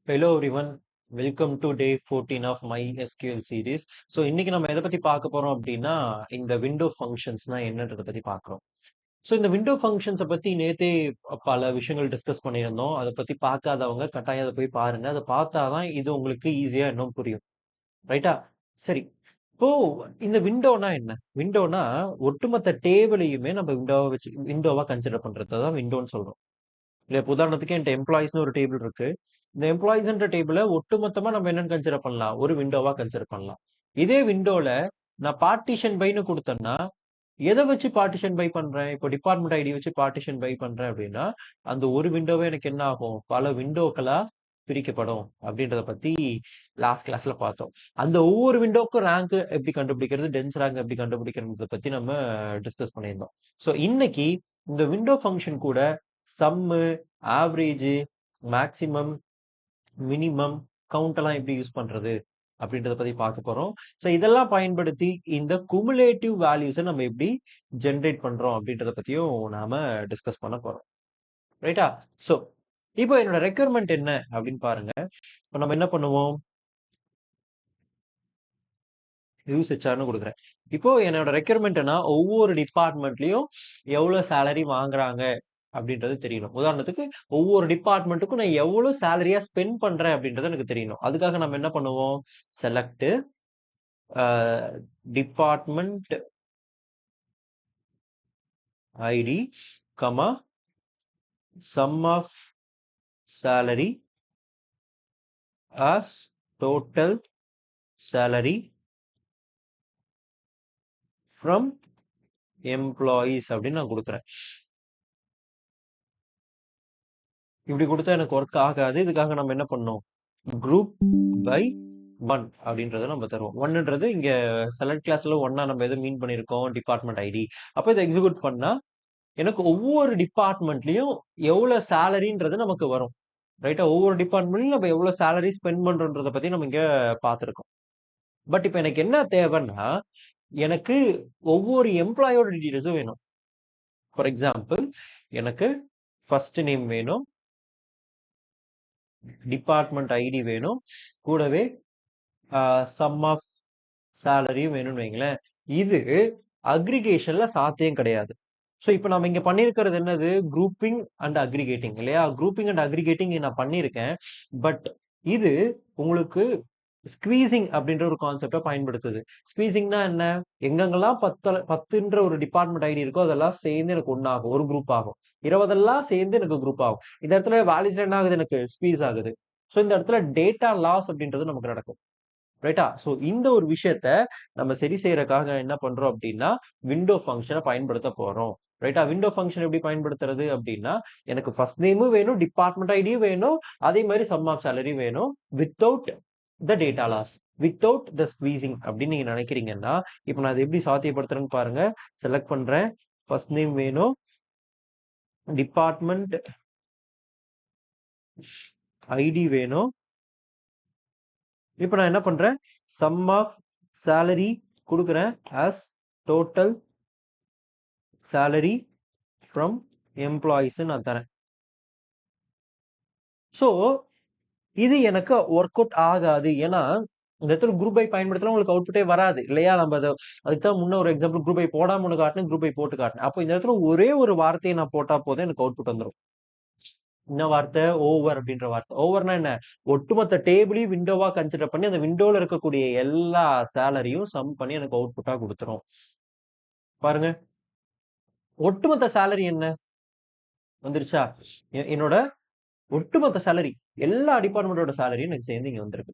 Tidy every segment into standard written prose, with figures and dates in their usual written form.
Hello everyone, welcome to day 14 of my SQL series. So இன்னைக்கு நம்ம எதை பத்தி பார்க்க போறோம் அப்படின்னா இந்த விண்டோ ஃபங்க்ஷன்ஸ்னா என்னன்றதை பத்தி பார்க்குறோம். ஸோ இந்த விண்டோ ஃபங்க்ஷன்ஸை பத்தி நேத்தே பல விஷயங்கள் டிஸ்கஸ் பண்ணியிருந்தோம். அதை பத்தி பார்க்காதவங்க கட்டாயம் அதை போய் பாருங்க. அதை பார்த்தாதான் இது உங்களுக்கு ஈஸியா இன்னும் புரியும். ரைட்டா? சரி. இப்போ இந்த விண்டோனா என்ன? விண்டோனா ஒட்டுமொத்த டேபிளையுமே நம்ம விண்டோவா கன்சிடர் பண்றது தான் விண்டோன்னு சொல்றோம். இல்ல இப்ப உதாரணத்துக்கு என்கிட்ட எம்ப்ளாயிஸ்னு ஒரு டேபிள் இருக்கு. இந்த எம்ப்ளாயிஸ்ன்ற டேபிள ஒட்டுமொத்தமா நம்ம என்னன்னு கன்சிடர் பண்ணலாம்? ஒரு விண்டோவா கன்சிடர் பண்ணலாம். இதே விண்டோல நான் பார்ட்டிஷன் பைன்னு குடுத்தேன்னா, எத வச்சு பார்ட்டிஷன் பை பண்றேன்? இப்போ டிபார்ட்மெண்ட் ஐடி வச்சு பார்ட்டிஷன் பை பண்றேன் அப்படின்னா, அந்த ஒரு விண்டோவே எனக்கு என்ன ஆகும்? பல விண்டோக்களா பிரிக்கப்படும் அப்படின்றத பத்தி லாஸ்ட் கிளாஸ்ல பார்த்தோம். அந்த ஒவ்வொரு விண்டோக்கும் ரேங்க் எப்படி கண்டுபிடிக்கிறது, டென்ஸ் ரேங்க் எப்படி கண்டுபிடிக்கிறத பத்தி நம்ம டிஸ்கஸ் பண்ணியிருந்தோம். ஸோ இன்னைக்கு இந்த விண்டோ ஃபங்க்ஷன் கூட சம்மு, ஆவரேஜ், மேக்ஸிமம், மினிமம், கவுண்ட் எல்லாம் எப்படி யூஸ் பண்றது அப்படின்றத பத்தி பார்க்க போறோம். ஸோ இதெல்லாம் பயன்படுத்தி இந்த குமுலேட்டிவ் வேல்யூஸை நம்ம எப்படி ஜென்ரேட் பண்றோம் அப்படின்றத பத்தியும் நாம டிஸ்கஸ் பண்ண போறோம். ரைட்டா? ஸோ இப்போ என்னோட ரெக்யர்மெண்ட் என்ன அப்படின்னு பாருங்க. இப்போ நம்ம என்ன பண்ணுவோம்? யூஸ் ஹெச்ஆர்னு கொடுக்குறேன். இப்போ என்னோட ரெக்யர்மெண்ட்னா ஒவ்வொரு டிபார்ட்மெண்ட்லயும் எவ்வளவு சேலரி வாங்குறாங்க அப்படின்றது தெரியணும். உதாரணத்துக்கு ஒவ்வொரு டிபார்ட்மெண்ட்டுக்கும் நான் எவ்வளவு சேலரியா ஸ்பெண்ட் பண்றேன் அப்படின்றது எனக்கு தெரியணும். அதுக்காக நம்ம என்ன பண்ணுவோம்? Select department ID comma sum of salary as total salary from employees அப்படின்னு நான் கொடுக்குறேன். இப்படி கொடுத்தா எனக்கு ஒர்க் ஆகாது. இதுக்காக நம்ம என்ன பண்ணோம்? குரூப் பை 1 அப்படின்றத நம்ம தருவோம். 1ன்றது இங்க செலக்ட் கிளாஸ்ல 1 நம்ம எது மீன் பண்ணியிருக்கோம்? Department ID. அப்ப இதை எக்ஸிக்யூட் பண்ணா எனக்கு ஒவ்வொரு டிபார்ட்மெண்ட்லயும் எவ்வளவு சேலரின்றது நமக்கு வரும். ரைட்டா? ஒவ்வொரு டிபார்ட்மெண்ட்லயும் நம்ம எவ்வளவு சேலரி ஸ்பெண்ட் பண்றோன்றத பத்தி நம்ம இங்க பார்த்திருக்கோம். பட் இப்ப எனக்கு என்ன தேவைன்னா, எனக்கு ஒவ்வொரு எம்ப்ளாயோட டீடைல்ஸும் வேணும். ஃபார் எக்ஸாம்பிள் எனக்கு ஃபர்ஸ்ட் நேம் வேணும், டிபார்ட்மெண்ட் ஐடி வேணும், கூடவே சம் ஆஃப் சேலரியும் வேணும்னு வைங்களேன். இது அக்ரிகேஷன்ல சாத்தியம் கிடையாது. ஸோ இப்போ நம்ம இங்க பண்ணியிருக்கிறது என்னது? குரூப்பிங் அண்ட் அக்ரிகேட்டிங் இல்லையா? குரூப்பிங் அண்ட் அக்ரிகேட்டிங் நான் பண்ணியிருக்கேன். பட் இது உங்களுக்கு ஸ்குவீசிங் அப்படின்ற ஒரு கான்செப்டை பயன்படுத்துது. ஸ்குவீசிங்னா என்ன? எங்கெங்கெல்லாம் 10ன்ற ஒரு டிபார்ட்மெண்ட் ஐடி இருக்கோ அதெல்லாம் சேர்ந்து எனக்கு ஒன்னாகும், ஒரு குரூப் ஆகும். 20 சேர்ந்து எனக்கு குரூப் ஆகும். இந்த இடத்துல வேல்யூஸ்ல என்ன ஆகுது? எனக்கு ஸ்குவீஸ் ஆகுது. ஸோ இந்த இடத்துல டேட்டா லாஸ் அப்படின்றது நமக்கு நடக்கும். ரைட்டா? ஸோ இந்த ஒரு விஷயத்த நம்ம சரி செய்யறதுக்காக என்ன பண்றோம் அப்படின்னா, விண்டோ ஃபங்க்ஷனை பயன்படுத்த போறோம். ரைட்டா? விண்டோ ஃபங்க்ஷன் எப்படி பயன்படுத்துறது அப்படின்னா, எனக்கு ஃபர்ஸ்ட் நேமும் வேணும், டிபார்ட்மெண்ட் ஐடியும் வேணும், அதே மாதிரி சம் ஆஃப் சேலரி வேணும், without the data loss, without the squeezing அப்படின்னு நீங்க நினைக்கிறீங்கன்னா, இப்போ நான் அதை எப்படி சாத்தியப்படுத்துறேன்னு பாருங்க. செலக்ட் பண்றேன். ஃபர்ஸ்ட் நேம் வேணும், டிபார்ட்மெண்ட் ஐடி வேணும். இப்போ நான் என்ன பண்றேன்? சம் ஆஃப் சேலரி கொடுக்குறேன் as total salary from employees நான் தரேன். ஸோ இது எனக்கு ஒர்க் அவுட் ஆகாது. ஏன்னா இந்த இடத்துல குரூப் பை பயன்படுத்தினா உங்களுக்கு அவுட்புட்டே வராது இல்லையா? நம்ம அதை அதுக்கு தான் முன்ன ஒரு எக்ஸாம்பிள் குரூப் பை போடாம ஒன்று காட்டினேன், குரூப் பை போட்டு காட்டினேன். அப்போ இந்த இடத்துல ஒரே ஒரு வார்த்தையை நான் போட்டா போதும் எனக்கு அவுட்புட் வந்துடும். என்ன வார்த்தை? ஓவர் அப்படின்ற வார்த்தை. ஓவர்னா என்ன? ஒட்டுமொத்த டேபிளையும் விண்டோவா கன்சிடர் பண்ணி அந்த விண்டோல இருக்கக்கூடிய எல்லா சேலரியும் சம் பண்ணி எனக்கு அவுட்புட்டா கொடுத்துரும். பாருங்க, ஒட்டுமொத்த சேலரி என்ன வந்துருச்சா? என்னோட ஒட்டுமொத்த சேலரி, எல்லா டிபார்ட்மெண்டோட சேலரியும் எனக்கு சேர்ந்து இங்க வந்திருக்கு.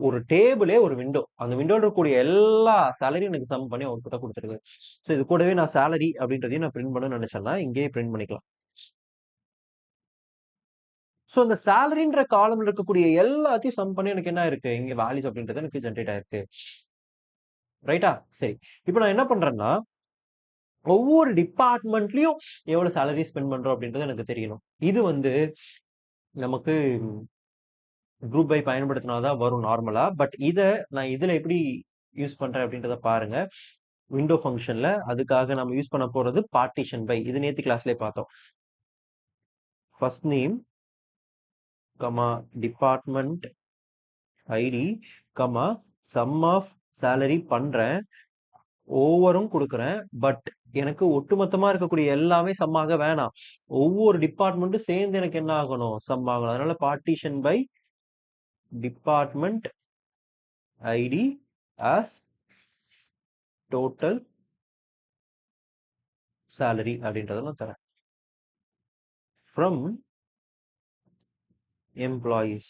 ஒரு டேபிளே ஒரு விண்டோ, அந்த விண்டோல இருக்கக்கூடிய எல்லா சேலரியும் எனக்கு சம் பண்ணி அவுட்புட்டா கொடுத்துருக்கு. ஸோ இது கூடவே நான் சேலரி அப்படின்றதையும் நான் பிரிண்ட் பண்ணணும்னு நினைச்சேன்னா இங்கேயே பிரிண்ட் பண்ணிக்கலாம். ஸோ அந்த சேலரின்ற காலம்ல இருக்கக்கூடிய எல்லாத்தையும் சம் பண்ணி எனக்கு என்ன இருக்கு? இங்க வேல்யூஸ் அப்படின்றது எனக்கு ஜென்ரேட் ஆயிருக்கு. ரைட்டா? சரி. இப்போ நான் என்ன பண்றேன்னா, ஒவ்வொரு டிபார்ட்மெண்ட்லயும் எவ்வளவு சேலரி ஸ்பெண்ட் பண்றோம் அப்படின்றது எனக்கு தெரியணும். இது வந்து நமக்கு குரூப் பை பயன்படுத்தினாதான் வரும் நார்மலா. பட் நான் இதுல எப்படி யூஸ் பண்றேன் அப்படின்றத பாருங்க. விண்டோ ஃபங்க்ஷன்ல அதுக்காக நம்ம யூஸ் பண்ண போறது பார்ட்டிஷன் பை. இது நேத்து கிளாஸ்லயே பார்த்தோம். First name comma department ID comma sum of salary பண்றேன், ஓவரும் கொடுக்குறேன். பட் எனக்கு ஒட்டுமொத்தமா இருக்கக்கூடிய எல்லாமே சம் ஆக வேணாம். ஒவ்வொரு டிபார்ட்மெண்ட்டும் சேர்ந்து எனக்கு என்ன ஆகணும், சம் ஆகணும். அதனால partition by department ID as total salary அப்படின்றத நான் தரேன். From employees.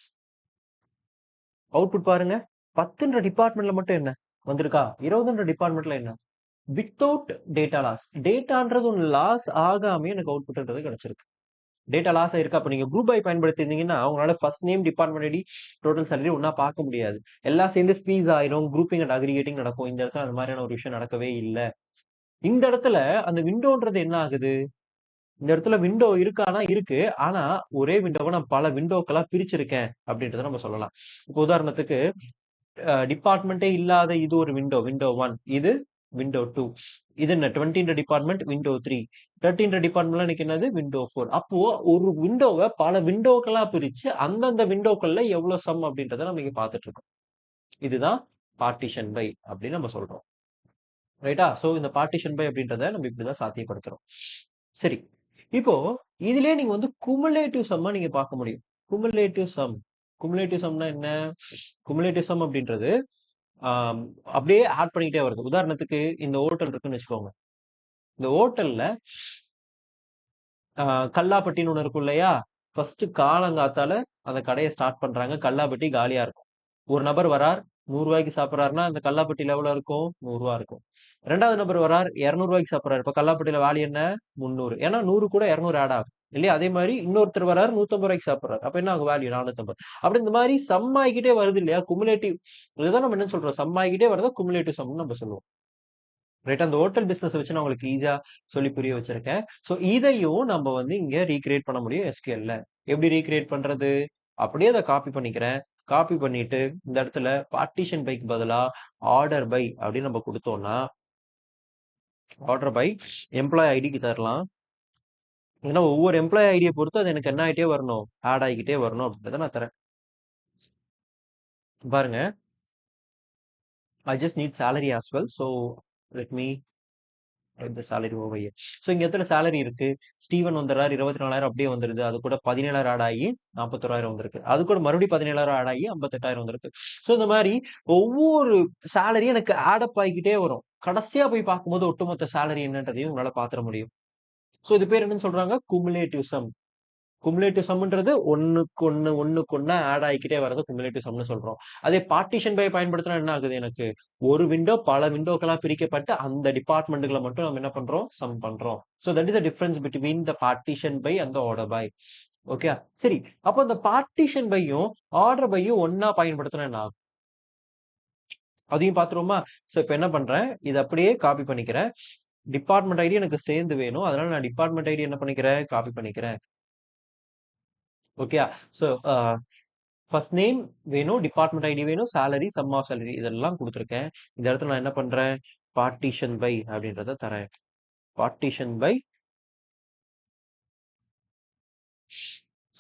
அவுட்புட் பாருங்க, 10ன்ற டிபார்ட்மெண்ட்ல மட்டும் என்ன வந்திருக்கா, 20ன்ற டிபார்ட்மெண்ட்ல என்ன, வித்தவுட் டேட்டா லாஸ். டேட்டான்றது ஒன்று லாஸ் ஆகாமே எனக்கு அவுட்புட்ன்றது கிடைச்சிருக்கு. டேட்டா லாஸ் ஆயிருக்கு. அப்ப நீங்க குரூப் பை பயன்படுத்திருந்தீங்கன்னா உங்களால first name, department ID, total salary ஒன்னா பார்க்க முடியாது. எல்லாம் சேர்ந்து ஸ்பீஸ் ஆயிரும், குரூப்பிங் அண்ட் அக்ரிகேட்டிங் நடக்கும். இந்த இடத்துல அந்த மாதிரியான ஒரு விஷயம் நடக்கவே இல்லை. இந்த இடத்துல அந்த விண்டோன்றது என்ன ஆகுது, இந்த இடத்துல விண்டோ இருக்கானா இருக்கு. ஆனா ஒரே விண்டோவை நான் பல விண்டோக்களா பிரிச்சிருக்கேன் அப்படின்றத நம்ம சொல்லலாம். இப்போ உதாரணத்துக்கு டிபார்ட்மெண்ட்டே இல்லாத இது ஒரு விண்டோ, விண்டோ 1, இது விண்டோ 2, இது என்ன 20ன்ற டிபார்ட்மெண்ட், விண்டோ 3, 13ன்ற டிபார்ட்மெண்ட்ல எனக்கு என்னது, விண்டோ 4. அப்போ ஒரு விண்டோவை பல விண்டோக்களா பிரிச்சு அந்தந்த விண்டோக்கள்ல எவ்வளவு சம் அப்படின்றத நம்ம இங்க பார்த்துட்டு இருக்கோம். இதுதான் பார்ட்டிஷன் பை அப்படின்னு நம்ம சொல்றோம். ரைட்டா? சோ இந்த பார்ட்டிஷன் பை அப்படின்றத நம்ம இப்படிதான் சாத்தியப்படுத்துறோம். சரி, இப்போ இதுலயே நீங்க வந்து குமுலேட்டிவ் சம்மா நீங்க பார்க்க முடியும். குமுலேட்டிவ் சம், குமுலேட்டிவ் சம்னா என்ன, குமுலேட்டிவ் சம் அப்படின்றது அப்படியே ஆட் பண்ணிக்கிட்டே வருது. உதாரணத்துக்கு இந்த ஹோட்டல் இருக்குன்னு வச்சுக்கோங்க. இந்த ஹோட்டல்ல கல்லாப்பட்டின்னு ஒண்ணு இருக்கும் இல்லையா? ஃபர்ஸ்ட் காலங்காத்தால அந்த கடையை ஸ்டார்ட் பண்றாங்க. கல்லாப்பட்டி காலியா இருக்கும். ஒரு நபர் வரார், 100 ரூபாய்க்கு சாப்பிடுறாருன்னா அந்த கல்லாப்பட்டியில எவ்வளவு இருக்கும், 100 ரூபாய் இருக்கும். 2வது நபர் வரார், 200 ரூபாய்க்கு சாப்பிடுறாரு. இப்ப கல்லாப்பட்டியில வேல்யூ என்ன, 300. ஏன்னா 100 கூட 200 ஆட் ஆகும் இல்லையா? அதே மாதிரி இன்னொருத்தர் வராரு, 150 ரூபாய்க்கு சாப்பிடுறாரு. அப்ப என்ன ஆகும், வேல்யூ 450. அப்படி இந்த மாதிரி சம் ஆகிக்கிட்டே வருது இல்லையா, குமுலேட்டிவ். இதுதான் நம்ம என்ன சொல்றோம், சம் ஆகிக்கிட்டே வரத குமுலேட்டிவ் சம்னு நம்ம சொல்லுவோம். ரைட், அந்த ஹோட்டல் பிசினஸ் வச்சு நான் உங்களுக்கு ஈஸியா சொல்லி புரிய வச்சிருக்கேன். ஸோ இதையும் நம்ம வந்து இங்க ரீக்ரியேட் பண்ண முடியும் எஸ்கியூஎல்ல. எப்படி ரீக்ரியேட் பண்றது, அப்படியே அதை காப்பி பண்ணிக்கிறேன். காப்பி பண்ணிட்டு இந்த இடத்துல பார்ட்டிஷன் பைக்கு பதிலா ஆர்டர் பை அப்படின்னு நம்ம கொடுத்தோம்னா, ஆர்டர் பை எம்ப்ளாய் ஐடிக்கு தரலாம். ஏன்னா ஒவ்வொரு எம்ப்ளாய் ஐடியை பொறுத்து அது எனக்கு என்ன ஆகிட்டே வரணும், ஆட் ஆகிக்கிட்டே வரணும் அப்படின்றத நான் தரேன். பாருங்க, I just need salary as well. So let me இந்த சேலரி ஓவர் இயர். ஸோ இங்க எத்தனை சேலரி இருக்கு, ஸ்டீவன் வந்துடுறாரு, 24,000 அப்படியே வந்துருது. அது கூட 17,000 ஆட் ஆகி 41,000 வந்திருக்கு. அது கூட மறுபடியும் 17,000 ஆட் ஆகி 58,000 வந்திருக்கு. ஸோ இந்த மாதிரி ஒவ்வொரு சேலரியும் எனக்கு ஆடப் ஆகிக்கிட்டே வரும். கடைசியா போய் பார்க்கும்போது ஒட்டுமொத்த சேலரி என்னன்றதையும் உங்களால பாத்திர முடியும். ஸோ இது பேர் என்னன்னு சொல்றாங்க, குமுலேட்டிவ் சம். குமுலேட்டிவ் சம்ன்றது ஒண்ணுக்கு ஒண்ணா ஆட் ஆகிக்கிட்டே வரது குமுலேட்டிவ் சம்னு சொல்றோம். அதே பார்ட்டிஷன் பை பயன்படுத்தினா என்ன ஆகுது, எனக்கு ஒரு விண்டோ பல விண்டோக்களா பிரிக்கப்பட்டு அந்த டிபார்ட்மெண்ட்டுகளை மட்டும் நம்ம என்ன பண்றோம், சம் பண்றோம். So that is the difference between the partition by and the order by. Okay, சரி. அப்போ இந்த பார்ட்டிஷன் பையும் ஆர்டர் பையும் ஒன்னா பயன்படுத்தினா என்ன ஆகும், அதையும் பாத்துருவோமா? சோ இப்ப என்ன பண்றேன், இது அப்படியே காப்பி பண்ணிக்கிறேன். டிபார்ட்மெண்ட் ஐடி எனக்கு சேர்ந்து வேணும், அதனால நான் டிபார்ட்மெண்ட் ஐடி என்ன பண்ணிக்கிறேன், காப்பி பண்ணிக்கிறேன். ஓகே, ஸோ ஃபர்ஸ்ட் நேம் வேணும், டிபார்ட்மெண்ட் ஐடி வேணும், சேலரி, சம் ஆஃப் சேலரி இதெல்லாம் கொடுத்துருக்கேன். இந்த இடத்துல நான் என்ன பண்றேன், பார்ட்டிஷன் பை அப்படின்றத தரேன். Partition by.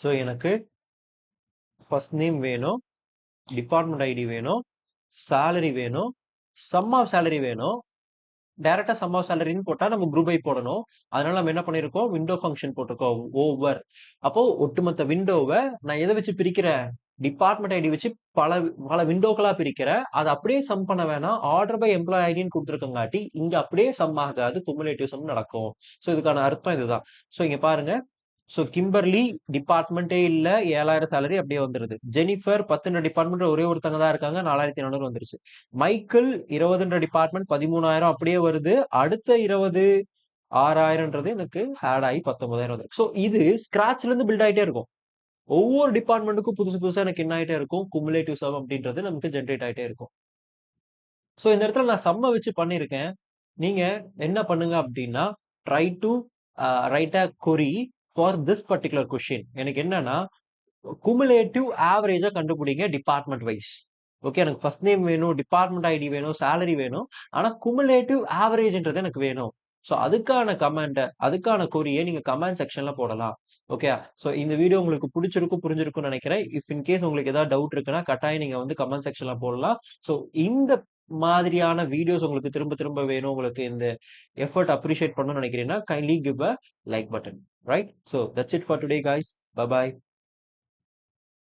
ஸோ எனக்கு ஃபர்ஸ்ட் நேம் வேணும், டிபார்ட்மெண்ட் ஐடி வேணும், சேலரி வேணும், சம் ஆஃப் சேலரி வேணும். டைரக்டா சம் ஆஃப் சேலரின்னு போட்டா நம்ம குரூப் பை போடணும். அதனால நம்ம என்ன பண்ணிருக்கோம், விண்டோ ஃபங்க்ஷன் போட்டிருக்கோம், ஓவர். அப்போ ஒட்டுமொத்த விண்டோவை நான் எதை வச்சு பிரிக்கிறேன், டிபார்ட்மெண்ட் ஐடி வச்சு பல பல விண்டோக்களா பிரிக்கிறேன். அதை அப்படியே சம் பண்ண வேணாம், ஆர்டர் பை எம்ப்ளாய் ஐடின்னு கொடுத்துருக்கங்காட்டி இங்க அப்படியே சம் ஆகாது, குமுலேட்டிவ் சம் நடக்கும். ஸோ இதுக்கான அர்த்தம் இதுதான். ஸோ இங்க பாருங்க, ஸோ கிம்பர்லி டிபார்ட்மெண்ட்டே இல்ல, 7,000 சேலரி அப்படியே வந்துருது. ஜெனிஃபர் 10ன்ற டிபார்ட்மெண்ட் ஒரே ஒருத்தங்க தான் இருக்காங்க, 4,400 வந்துருச்சு. மைக்கேல் 20ன்ற டிபார்ட்மெண்ட் 13,000 அப்படியே வருது. அடுத்த 20 6,000ன்றது எனக்கு ஆட் ஆகி 19,000 வந்துருக்கு. ஸோ இது ஸ்கிராச்ல இருந்து பில்ட் ஆயிட்டே இருக்கும். ஒவ்வொரு டிபார்ட்மெண்ட்டுக்கும் புதுசு புதுசா எனக்கு என்ன ஆயிட்டே இருக்கும், குமுலேட்டிவ் சம் அப்படின்றது நமக்கு ஜென்ரேட் ஆயிட்டே இருக்கும். ஸோ இந்த இடத்துல நான் சம்ம வச்சு பண்ணியிருக்கேன். நீங்க என்ன பண்ணுங்க அப்படின்னா, try to right a query for this particular question. எனக்கு என்னன்னா, குமுலேட்டிவ் ஆவரேஜா கண்டுபிடிங்க டிபார்ட்மெண்ட் வைஸ். ஓகே, எனக்கு ஃபர்ஸ்ட் நேம் வேணும், டிபார்ட்மெண்ட் ஐடி வேணும், சேலரி வேணும். ஆனா குமுலேட்டிவ் ஆவரேஜ்ன்றது எனக்கு வேணும். ஸோ அதுக்கான கமெண்ட, அதுக்கான கொரியை நீங்க கமெண்ட் செக்ஷன்ல போடலாம். ஓகே. ஸோ இந்த வீடியோ உங்களுக்கு புடிச்சிருக்கும், புரிஞ்சிருக்கும்னு நெனைக்கிறேன். இஃப் இன் கேஸ் உங்களுக்கு ஏதாவது டவுட் இருக்குன்னா, கட்டாயம் நீங்க வந்து கமெண்ட் செக்ஷன்ல போடலாம். ஸோ இந்த மாதிரியான வீடியோஸ் உங்களுக்கு திரும்ப திரும்ப வேணும், உங்களுக்கு இந்த எஃபோர்ட் அப்ரிஷியேட் பண்ணணும்னு நெனைக்கிறீங்கன்னா, kindly give a like button. Right? So that's it for today guys. Bye bye.